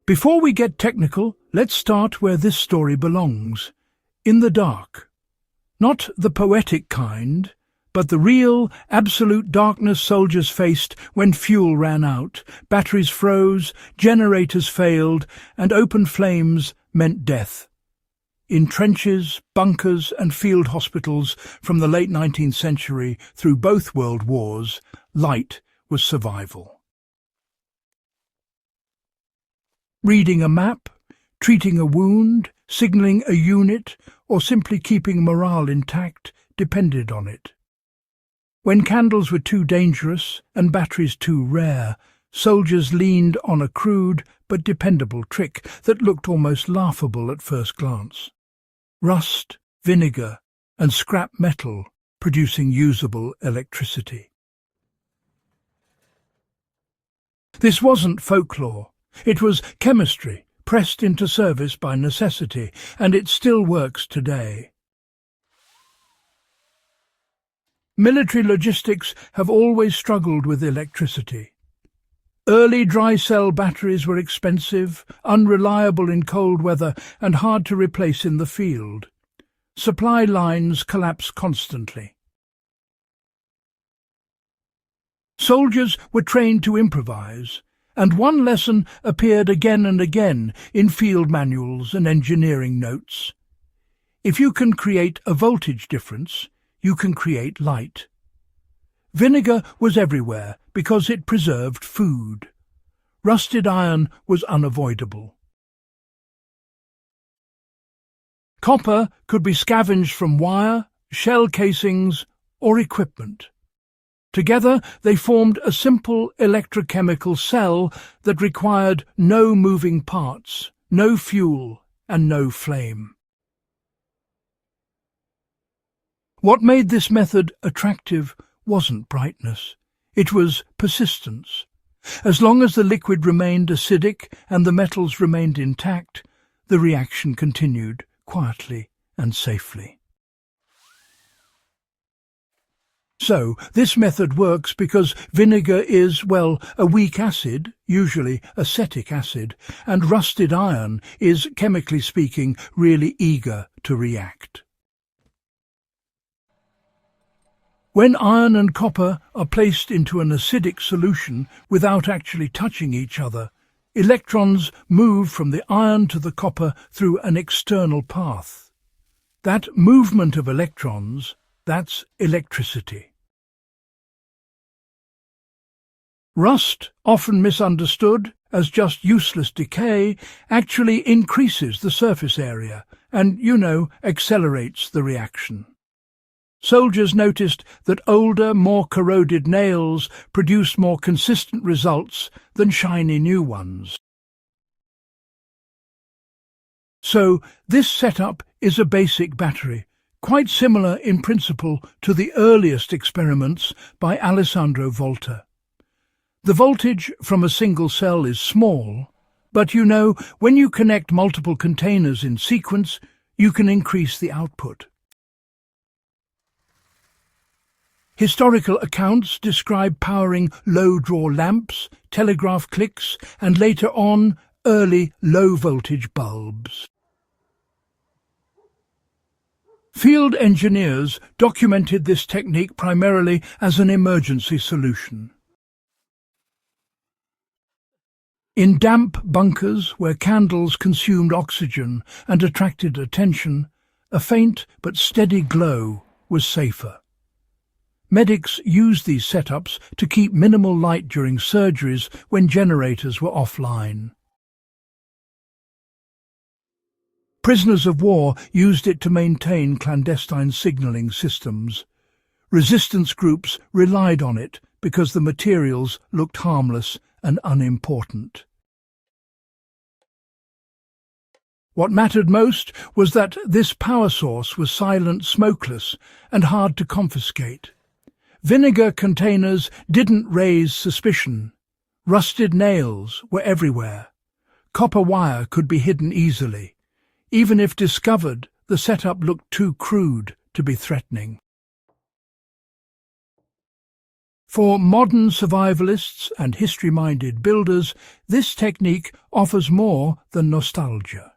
Before we get technical, let's start where this story belongs, in the dark. Not the poetic kind, but the real, absolute darkness soldiers faced when fuel ran out, batteries froze, generators failed, and open flames meant death. In trenches, bunkers and field hospitals from the late 19th century through both world wars, light was survival. Reading a map, treating a wound, signalling a unit, or simply keeping morale intact depended on it. When candles were too dangerous and batteries too rare, soldiers leaned on a crude but dependable trick that looked almost laughable at first glance. Rust, vinegar, and scrap metal producing usable electricity. This wasn't folklore. It was chemistry, pressed into service by necessity, and it still works today. Military logistics have always struggled with electricity. Early dry-cell batteries were expensive, unreliable in cold weather, and hard to replace in the field. Supply lines collapsed constantly. Soldiers were trained to improvise, and one lesson appeared again and again in field manuals and engineering notes. If you can create a voltage difference, you can create light. Vinegar was everywhere because it preserved food. Rusted iron was unavoidable. Copper could be scavenged from wire, shell casings, or equipment. Together they formed a simple electrochemical cell that required no moving parts, no fuel, and no flame. What made this method attractive wasn't brightness. It was persistence. As long as the liquid remained acidic and the metals remained intact, the reaction continued quietly and safely. So, this method works because vinegar is, well, a weak acid, usually acetic acid, and rusted iron is, chemically speaking, really eager to react. When iron and copper are placed into an acidic solution without actually touching each other, electrons move from the iron to the copper through an external path. That movement of electrons, that's electricity. Rust, often misunderstood as just useless decay, actually increases the surface area and, accelerates the reaction. Soldiers noticed that older, more corroded nails produced more consistent results than shiny new ones. So, this setup is a basic battery, quite similar in principle to the earliest experiments by Alessandro Volta. The voltage from a single cell is small, but when you connect multiple containers in sequence, you can increase the output. Historical accounts describe powering low-draw lamps, telegraph clicks, and later on, early low-voltage bulbs. Field engineers documented this technique primarily as an emergency solution. In damp bunkers where candles consumed oxygen and attracted attention, a faint but steady glow was safer. Medics used these setups to keep minimal light during surgeries when generators were offline. Prisoners of war used it to maintain clandestine signalling systems. Resistance groups relied on it because the materials looked harmless and unimportant. What mattered most was that this power source was silent, smokeless, and hard to confiscate. Vinegar containers didn't raise suspicion. Rusted nails were everywhere. Copper wire could be hidden easily. Even if discovered, the setup looked too crude to be threatening. For modern survivalists and history-minded builders, this technique offers more than nostalgia.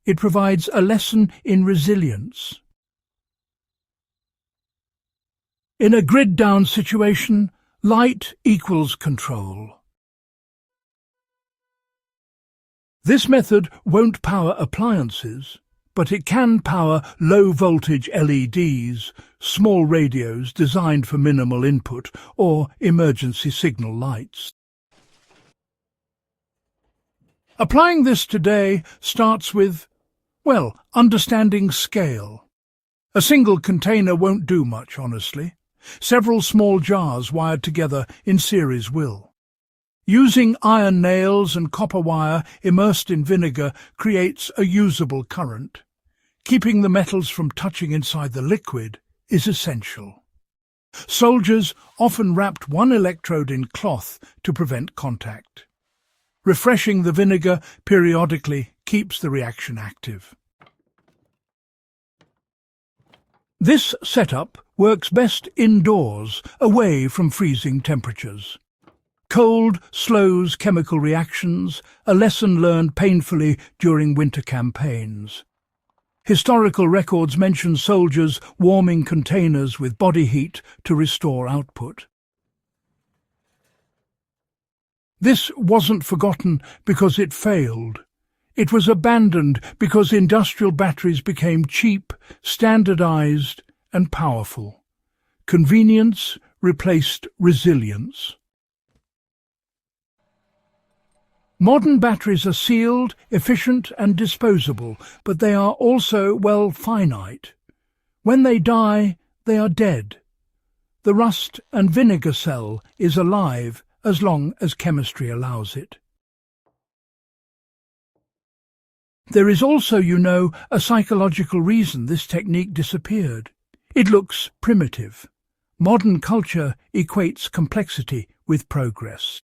It provides a lesson in resilience. In a grid-down situation, light equals control. This method won't power appliances, but it can power low-voltage LEDs, small radios designed for minimal input, or emergency signal lights. Applying this today starts with, well, understanding scale. A single container won't do much, honestly. Several small jars wired together in series will. Using iron nails and copper wire immersed in vinegar creates a usable current. Keeping the metals from touching inside the liquid is essential. Soldiers often wrapped one electrode in cloth to prevent contact. Refreshing the vinegar periodically keeps the reaction active. This setup works best indoors, away from freezing temperatures. Cold slows chemical reactions, a lesson learned painfully during winter campaigns. Historical records mention soldiers warming containers with body heat to restore output. This wasn't forgotten because it failed. It was abandoned because industrial batteries became cheap, standardized, and powerful. Convenience replaced resilience. Modern batteries are sealed, efficient and disposable, but they are also, well, finite. When they die, they are dead. The rust and vinegar cell is alive as long as chemistry allows it. There is also, a psychological reason this technique disappeared. It looks primitive. Modern culture equates complexity with progress.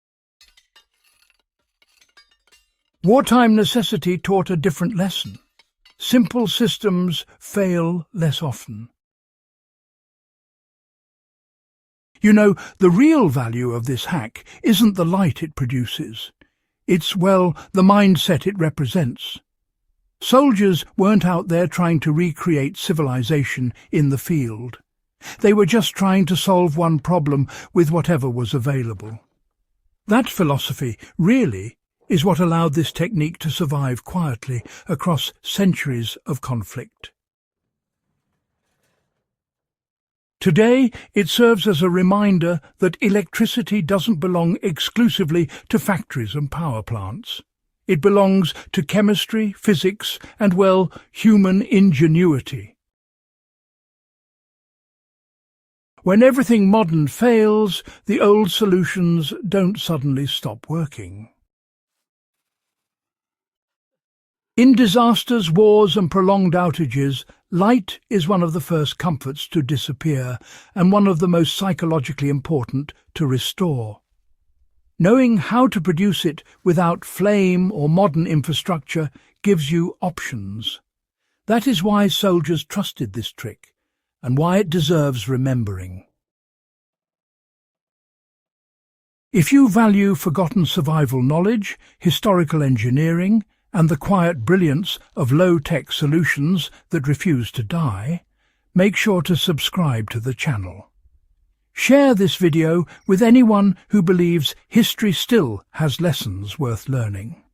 Wartime necessity taught a different lesson. Simple systems fail less often. The real value of this hack isn't the light it produces. It's, well, the mindset it represents. Soldiers weren't out there trying to recreate civilization in the field. They were just trying to solve one problem with whatever was available. That philosophy, really, is what allowed this technique to survive quietly across centuries of conflict. Today, it serves as a reminder that electricity doesn't belong exclusively to factories and power plants. It belongs to chemistry, physics, and, well, human ingenuity. When everything modern fails, the old solutions don't suddenly stop working. In disasters, wars and prolonged outages, light is one of the first comforts to disappear and one of the most psychologically important to restore. Knowing how to produce it without flame or modern infrastructure gives you options. That is why soldiers trusted this trick and why it deserves remembering. If you value forgotten survival knowledge, historical engineering, and the quiet brilliance of low-tech solutions that refuse to die, make sure to subscribe to the channel. Share this video with anyone who believes history still has lessons worth learning.